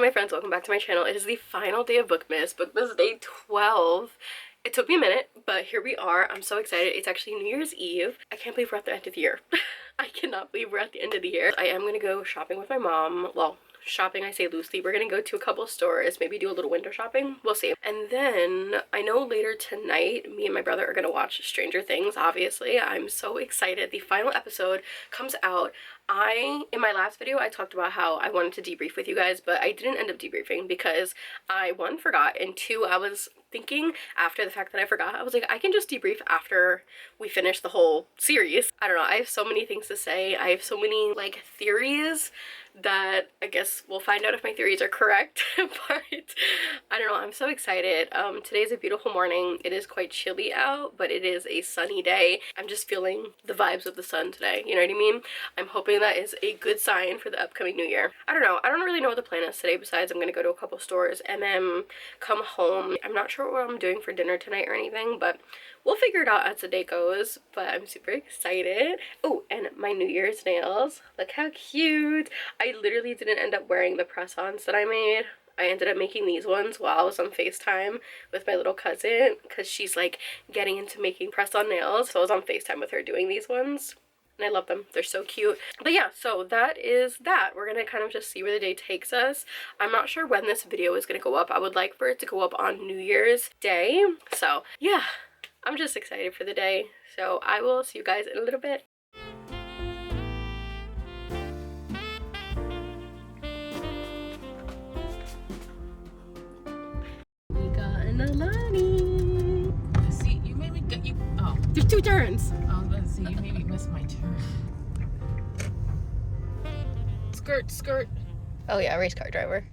my friends, welcome back to my channel. It is the final day of Bookmas day 12. It took me a minute, but here we are. I'm so excited. It's actually New Year's Eve. I can't believe we're at the end of the year. I cannot believe we're at the end of the year. I am gonna go shopping with my mom. Well, shopping I say loosely. We're gonna go to a couple stores, maybe do a little window shopping. We'll see. And then I know later tonight, me and my brother are gonna watch Stranger Things, obviously. I'm so excited. The final episode comes out. In my last video, I talked about how I wanted to debrief with you guys, but I didn't end up debriefing because I, one, forgot, and two, I was thinking after the fact that I forgot, I was like, I can just debrief after we finish the whole series. I don't know, I have so many things to say. I have so many, like, theories that I guess we'll find out if my theories are correct, but I don't know, I'm so excited. Today's a beautiful morning. It is quite chilly out, but it is a sunny day. I'm just feeling the vibes of the sun today, you know what I mean? I'm hoping that is a good sign for the upcoming new year. I don't know, I don't really know what the plan is today besides I'm gonna go to a couple stores and then come home. I'm not sure what I'm doing for dinner tonight or anything, but we'll figure it out as the day goes. But I'm super excited. Oh, and my New Year's nails, look how cute. I literally didn't end up wearing the press-ons that I made. I ended up making these ones while I was on FaceTime with my little cousin because she's like getting into making press-on nails, so I was on FaceTime with her doing these ones. And I love them. They're so cute. But yeah, so that is that. We're gonna kind of just see where the day takes us. I'm not sure when this video is gonna go up. I would like for it to go up on New Year's Day. So yeah, I'm just excited for the day. So I will see you guys in a little bit. We got an Alani. See, you made me get you. Oh, there's two turns. I was about to say, you made me miss my turn. Skirt, skirt. Oh yeah, race car driver.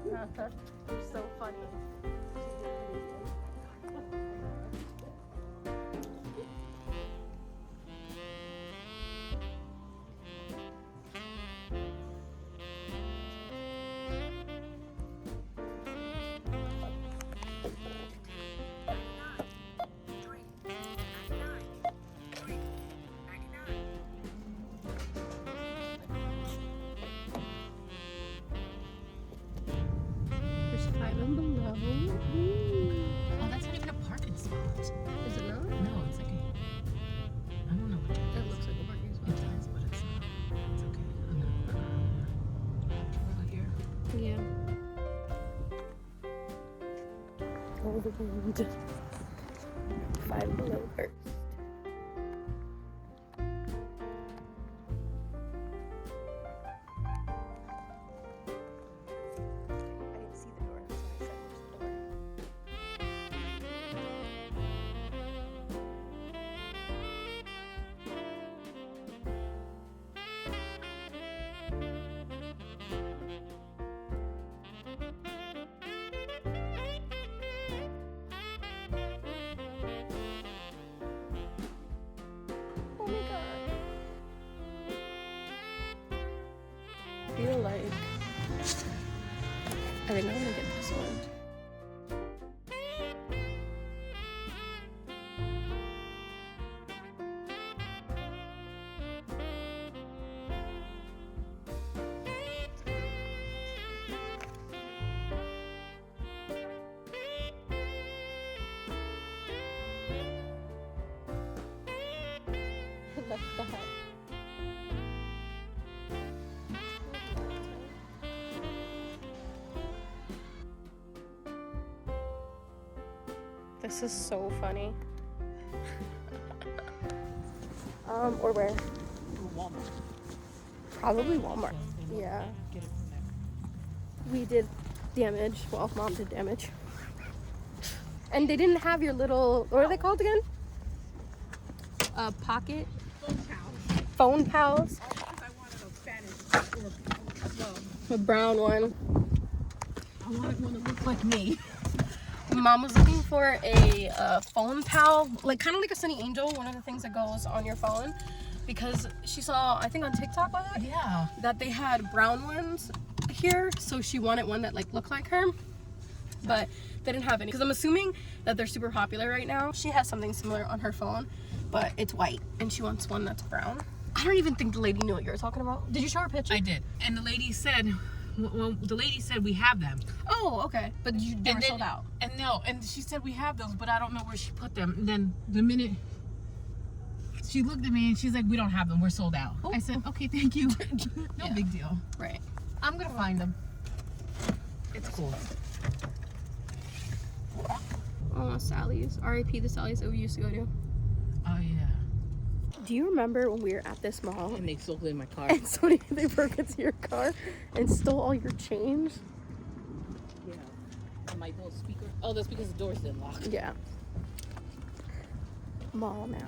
You're so funny. Oh, that's not even a parking spot. Is it not? No, it's like a. I don't know what it It looks like a parking spot. It does, but it's not. It's okay. I'm gonna over here. Yeah. Oh, the wind. 5 below first. I didn't see the door, that's why I said where's the door. Oh my god. I feel like I think I'm gonna get this one. Left the hut. This is so funny. Or where? Walmart. Probably Walmart. So Yeah. Get it from there. We did damage. Well, Mom did damage. And they didn't have your little, what are they called again? Pocket? Phone pals. I wanted a Spanish or A brown one. I wanted one that looked like me. Mom was looking for a phone pal, like kind of like a Sunny Angel, one of the things that goes on your phone, because she saw, I think on TikTok, Yeah. that they had brown ones here, so she wanted one that like looked like her, but they didn't have any. Because I'm assuming that they're super popular right now. She has something similar on her phone, but it's white, and she wants one that's brown. I don't even think the lady knew what you were talking about. Did you show her a picture? I did. And the lady said, well, the lady said we have them. Oh, okay. But they were sold out. And no, and she said we have those, but I don't know where she put them. And then the minute she looked at me and she's like, we don't have them, we're sold out. I said, okay, thank you. No big deal. Right. I'm gonna find them. It's cool. Oh, Sally's. R.I.P. the Sally's that we used to go to. Oh yeah. Do you remember when we were at this mall And they stole it in my car. and somebody they broke into your car and stole all your change? Yeah. And my little speaker. Oh, that's because the doors didn't lock. Yeah. Mall now.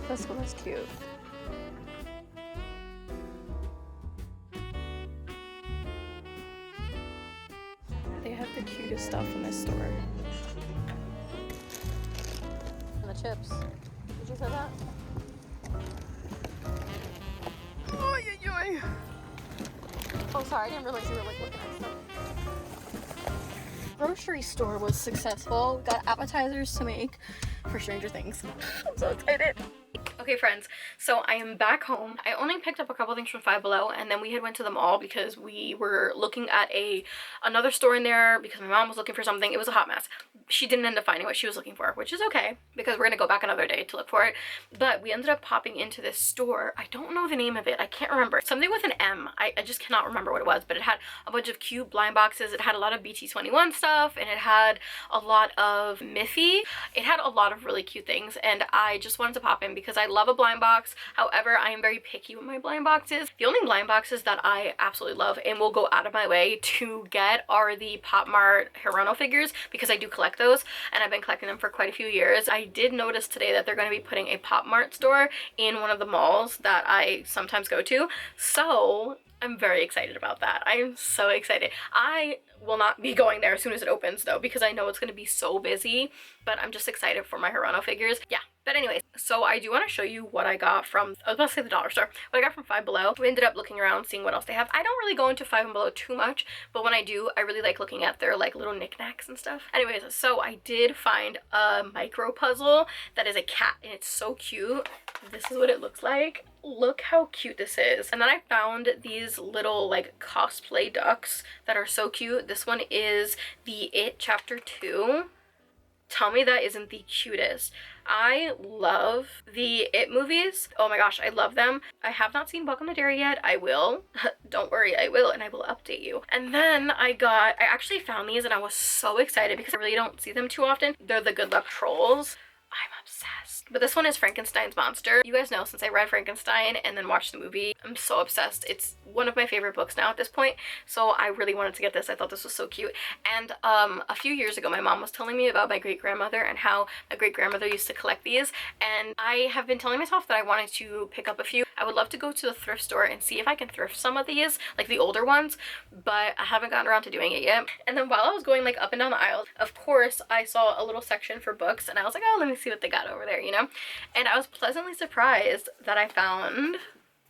This one is cute. They have the cutest stuff in this store. And the chips. Did you say that? Oh, sorry, I didn't realize you were like looking at stuff. Grocery store was successful. We got appetizers to make for Stranger Things. I'm so excited. Okay, friends, so I am back home. I only picked up a couple things from Five Below, and then we had went to the mall because we were looking at another store in there because my mom was looking for something. It was a hot mess. She didn't end up finding what she was looking for, which is okay because we're gonna go back another day to look for it. But we ended up popping into this store. I don't know the name of it. I can't remember. Something with an M. I just cannot remember what it was, but it had a bunch of cute blind boxes. It had a lot of BT21 stuff, and it had a lot of Miffy. It had a lot of really cute things, and I just wanted to pop in because I love a blind box. However, I am very picky with my blind boxes. The only blind boxes that I absolutely love and will go out of my way to get are the Pop Mart Hirono figures because I do collect those and I've been collecting them for quite a few years. I did notice today that they're going to be putting a Pop Mart store in one of the malls that I sometimes go to, so I'm very excited about that. I am so excited. I will not be going there as soon as it opens though because I know it's going to be so busy, but I'm just excited for my Hirono figures. Yeah, but anyways, so I do want to show you what I got from, I was about to say the dollar store, what I got from Five Below. We ended up looking around, seeing what else they have. I don't really go into Five Below too much, but when I do, I really like looking at their like little knickknacks and stuff. Anyways, so I did find a micro puzzle that is a cat and it's so cute. This is what it looks like. Look how cute this is. And then I found these little like cosplay ducks that are so cute. This one is the It Chapter 2. Tell me that isn't the cutest. I love the It movies. Oh my gosh, I love them. I have not seen Welcome to Derry yet. I will. Don't worry, I will, and I will update you. And then I actually found these and I was so excited because I really don't see them too often. They're the Good Luck Trolls. I'm obsessed. But this one is Frankenstein's monster. You guys know since I read Frankenstein and then watched the movie, I'm so obsessed. It's one of my favorite books now at this point. So I really wanted to get this. I thought this was so cute. And a few years ago, my mom was telling me about my great-grandmother and how my great-grandmother used to collect these. And I have been telling myself that I wanted to pick up a few. I would love to go to the thrift store and see if I can thrift some of these, like the older ones, but I haven't gotten around to doing it yet. And then while I was going like up and down the aisle, of course, I saw a little section for books and I was like, oh, let me see what they got over there, you know? And I was pleasantly surprised that I found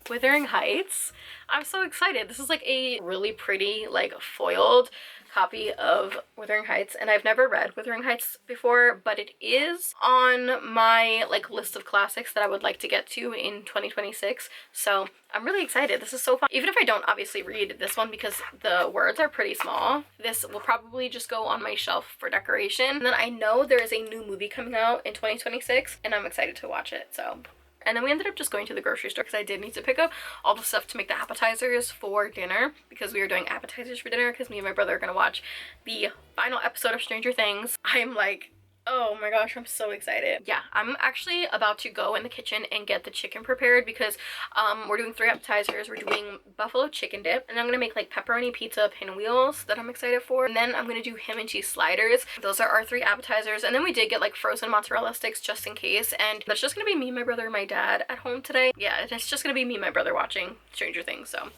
Wuthering Heights. I'm so excited. This is like a really pretty, like foiled copy of Wuthering Heights, and I've never read Wuthering Heights before, but it is on my like list of classics that I would like to get to in 2026. So I'm really excited. This is so fun. Even if I don't obviously read this one because the words are pretty small, this will probably just go on my shelf for decoration. And then I know there is a new movie coming out in 2026 and I'm excited to watch it. So. And then we ended up just going to the grocery store because I did need to pick up all the stuff to make the appetizers for dinner because we were doing appetizers for dinner because me and my brother are going to watch the final episode of Stranger Things. I'm like Oh my gosh, I'm so excited. Yeah, I'm actually about to go in the kitchen and get the chicken prepared because we're doing 3 appetizers. We're doing buffalo chicken dip, and I'm gonna make like pepperoni pizza pinwheels that I'm excited for. And then I'm gonna do ham and cheese sliders. Those are our 3 appetizers. And then we did get like frozen mozzarella sticks just in case. And that's just gonna be me, my brother, and my dad at home today. Yeah, it's just gonna be me and my brother watching Stranger Things. So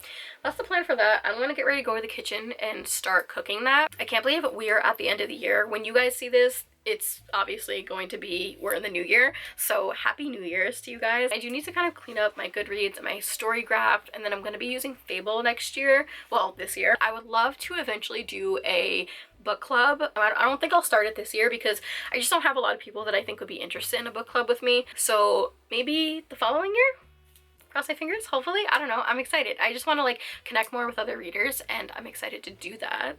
that's the plan for that. I'm gonna get ready to go to the kitchen and start cooking that. I can't believe we are at the end of the year. When you guys see this, it's obviously going to be, we're in the new year, so happy New Year's to you guys. I do need to kind of clean up my Goodreads and my Storygraph, and then I'm going to be using Fable next year, well, this year. I would love to eventually do a book club. I don't think I'll start it this year because I just don't have a lot of people that I think would be interested in a book club with me, so maybe the following year? Cross my fingers, hopefully. I don't know, I'm excited. I just want to like connect more with other readers, and I'm excited to do that.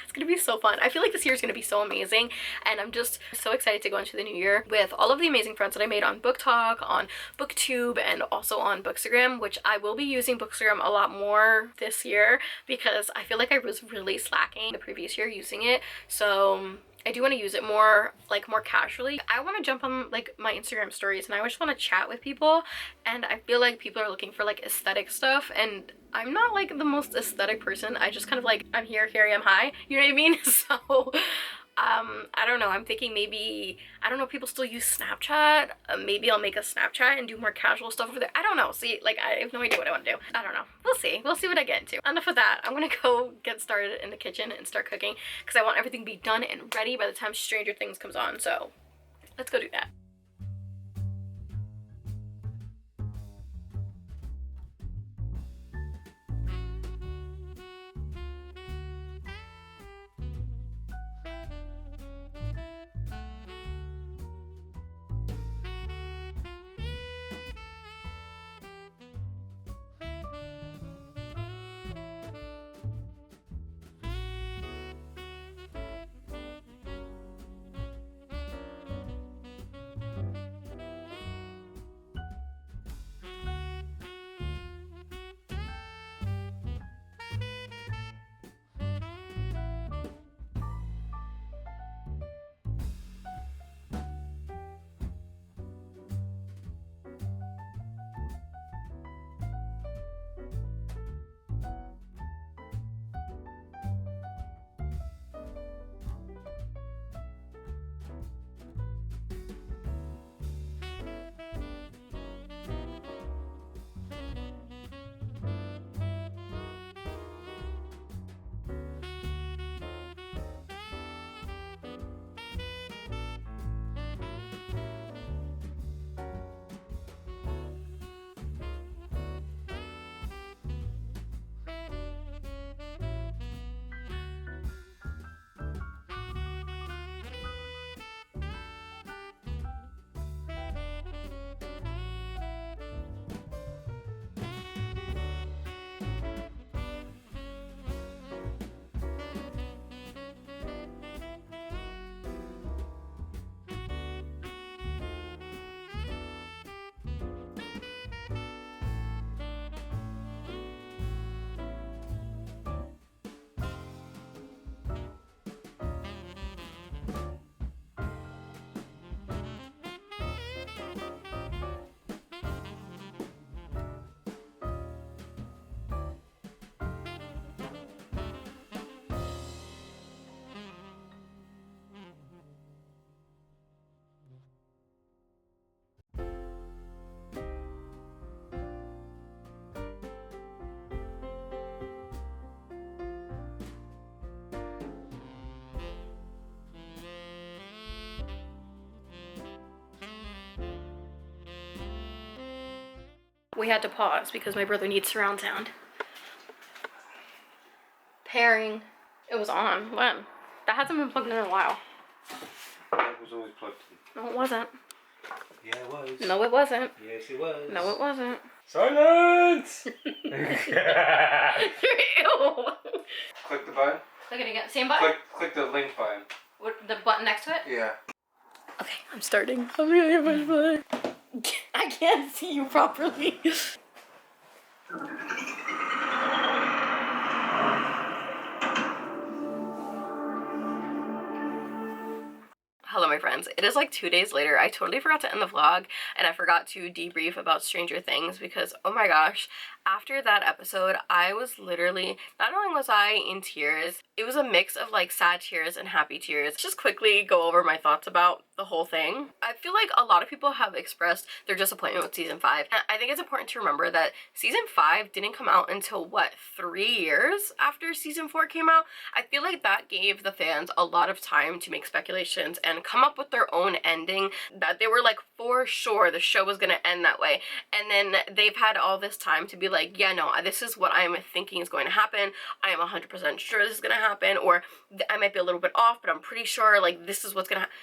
It's gonna be so fun. I feel like this year is gonna be so amazing, and I'm just so excited to go into the new year with all of the amazing friends that I made on Book Talk, on BookTube, and also on Bookstagram, which I will be using Bookstagram a lot more this year because I feel like I was really slacking the previous year using it. So I do want to use it more, like more casually. I want to jump on like my Instagram stories and I just want to chat with people, and I feel like people are looking for like aesthetic stuff, and I'm not like the most aesthetic person. I just kind of like, I'm here I am, hi, you know what I mean? So I don't know, I'm thinking maybe, I don't know if people still use Snapchat. Maybe I'll make a Snapchat and do more casual stuff over there. I don't know. See, like I have no idea what I want to do. I don't know. We'll see what I get into. Enough of that. I'm gonna go get started in the kitchen and start cooking because I want everything to be done and ready by the time Stranger Things comes on. So let's go do that. We had to pause because my brother needs surround sound. Pairing. It was on. When? That hasn't been plugged in a while. It was always plugged in. No, it wasn't. Yeah, it was. No, it wasn't. Yes, it was. No, it wasn't. Silence! Ew. Click the button. Click it again. Same button? Click the link button. What, the button next to it? Yeah. Okay, I'm starting. I'm really much fun. I can't see you properly. Hello, my my friends, it is like 2 days later. I totally forgot to end the vlog, and I forgot to debrief about Stranger Things because, oh my gosh, after that episode, I was literally, not only was I in tears, it was a mix of like sad tears and happy tears. Just quickly go over my thoughts about the whole thing. I feel like a lot of people have expressed their disappointment with season 5. And I think it's important to remember that season 5 didn't come out until what, 3 years after season 4 came out? I feel like that gave the fans a lot of time to make speculations and come up with their own ending that they were like, for sure the show was gonna end that way. And then they've had all this time to be like, yeah, no, this is what I'm thinking is going to happen. I am 100% sure this is gonna happen, or I might be a little bit off, but I'm pretty sure like this is what's gonna happen.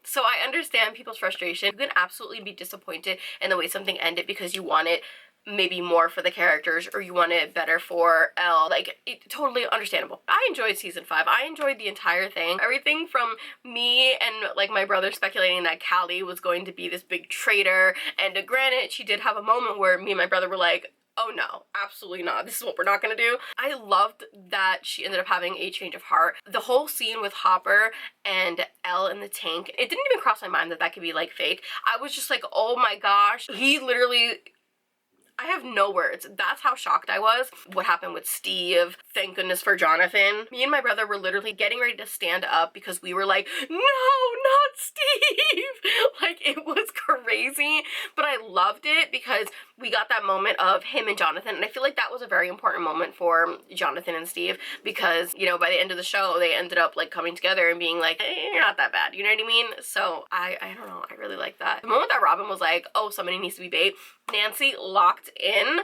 So I understand people's frustration. You can absolutely be disappointed in the way something ended because you want it maybe more for the characters, or you want it better for Elle. Like, totally understandable. I enjoyed season 5. I enjoyed the entire thing. Everything from me and like my brother speculating that Callie was going to be this big traitor, and granted, she did have a moment where me and my brother were like, oh no, absolutely not. This is what we're not gonna do. I loved that she ended up having a change of heart. The whole scene with Hopper and Elle in the tank, it didn't even cross my mind that that could be like fake. I was just like, oh my gosh, he literally, I have no words. That's how shocked I was. What happened with Steve, thank goodness for Jonathan. Me and my brother were literally getting ready to stand up because we were like, no, not Steve. Like, it was crazy, but I loved it because we got that moment of him and Jonathan, and I feel like that was a very important moment for Jonathan and Steve because, you know, by the end of the show, they ended up like coming together and being like, hey, you're not that bad, you know what I mean? So I don't know, I really like that. The moment that Robin was like, oh, somebody needs to be bait, Nancy locked in,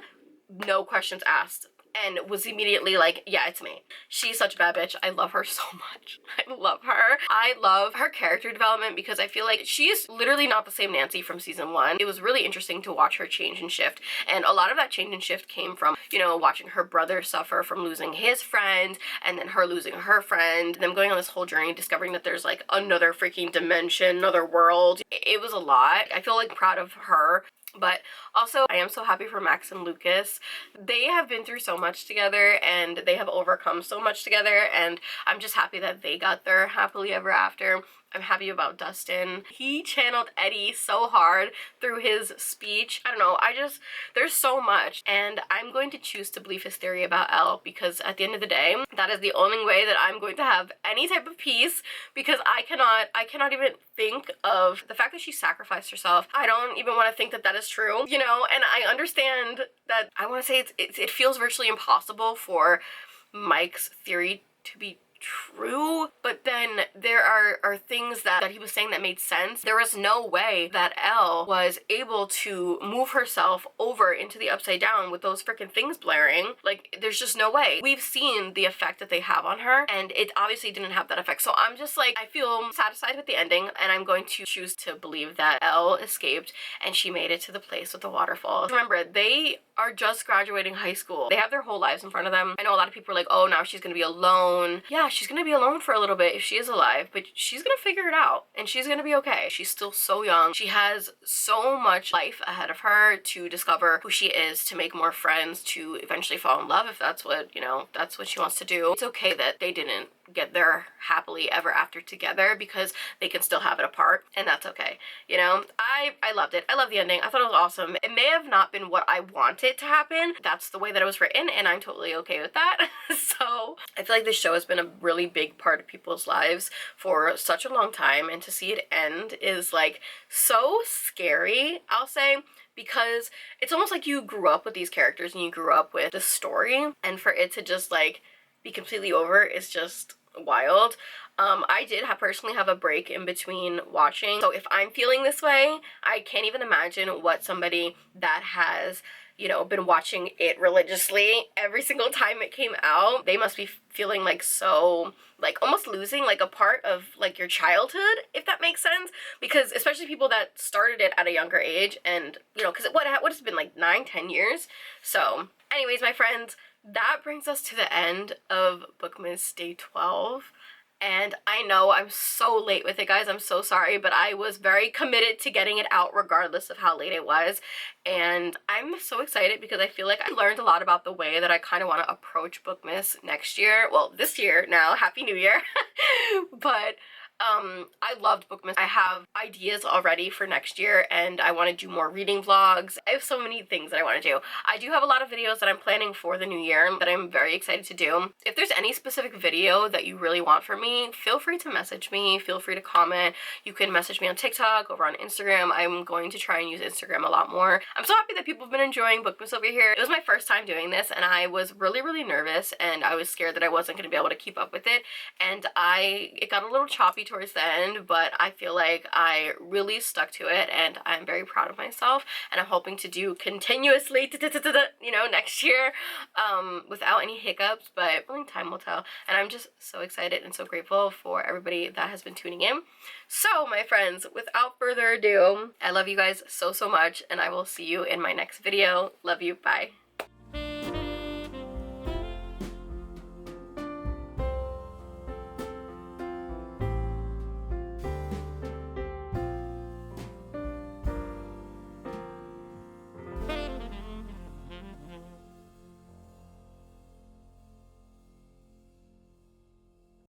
no questions asked, and was immediately like, yeah, it's me. She's such a bad bitch. I love her so much. I love her. I love her character development because I feel like she's literally not the same Nancy from season 1. It was really interesting to watch her change and shift, and a lot of that change and shift came from, you know, watching her brother suffer from losing his friend, and then her losing her friend, and them going on this whole journey, discovering that there's like another freaking dimension, another world. It was a lot. I feel like proud of her. But also, I am so happy for Max and Lucas. They have been through so much together, and they have overcome so much together, and I'm just happy that they got their happily ever after. I'm happy about Dustin. He channeled Eddie so hard through his speech. I don't know, there's so much, and I'm going to choose to believe his theory about Elle because at the end of the day, that is the only way that I'm going to have any type of peace, because I cannot even think of the fact that she sacrificed herself. I don't even want to think that that is true, you know, and I understand that, I want to say it feels virtually impossible for Mike's theory to be true, but then there are things that he was saying that made sense. There was no way that Elle was able to move herself over into the upside down with those freaking things blaring. Like, there's just no way. We've seen the effect that they have on her, and it obviously didn't have that effect. So I'm just like, I feel satisfied with the ending, and I'm going to choose to believe that Elle escaped and she made it to the place with the waterfall. Remember, they are just graduating high school. They have their whole lives in front of them. I know a lot of people are like, oh, now she's gonna be alone. Yeah, she's gonna be alone for a little bit if she is alive, but she's gonna figure it out, and she's gonna be okay. She's still so young. She has so much life ahead of her to discover who she is, to make more friends, to eventually fall in love if that's what, you know, that's what she wants to do. It's okay that they didn't get their happily ever after together because they can still have it apart, and that's okay. You know, I loved it. I love the ending. I thought it was awesome. It may have not been what I wanted to happen. That's the way that it was written, and I'm totally okay with that. So I feel like this show has been a really big part of people's lives for such a long time, and to see it end is like so scary, I'll say, because it's almost like you grew up with these characters and you grew up with the story, and for it to just like be completely over is just wild. I did personally have a break in between watching, so if I'm feeling this way, I can't even imagine what somebody that has, you know, been watching it religiously every single time it came out, they must be feeling like so, like almost losing like a part of like your childhood, if that makes sense, because especially people that started it at a younger age, and you know, because what has it been, like 9-10 years? So anyways, my friends, that brings us to the end of Bookmas Day 12. And I know I'm so late with it, guys. I'm so sorry, but I was very committed to getting it out regardless of how late it was. And I'm so excited because I feel like I learned a lot about the way that I kind of want to approach Bookmas next year. Well, this year now. Happy New Year. But I loved BOOKMAS. I have ideas already for next year, and I want to do more reading vlogs. I have so many things that I want to do. I do have a lot of videos that I'm planning for the new year that I'm very excited to do. If there's any specific video that you really want from me, feel free to message me, feel free to comment. You can message me on TikTok, over on Instagram. I'm going to try and use Instagram a lot more. I'm so happy that people have been enjoying BOOKMAS over here. It was my first time doing this, and I was really nervous, and I was scared that I wasn't going to be able to keep up with it, and it got a little choppy towards the end, but I feel like I really stuck to it, and I'm very proud of myself, and I'm hoping to do continuously, you know, next year, without any hiccups, but only time will tell. And I'm just so excited and so grateful for everybody that has been tuning in. So, my friends, without further ado, I love you guys so much, and I will see you in my next video. Love you. Bye.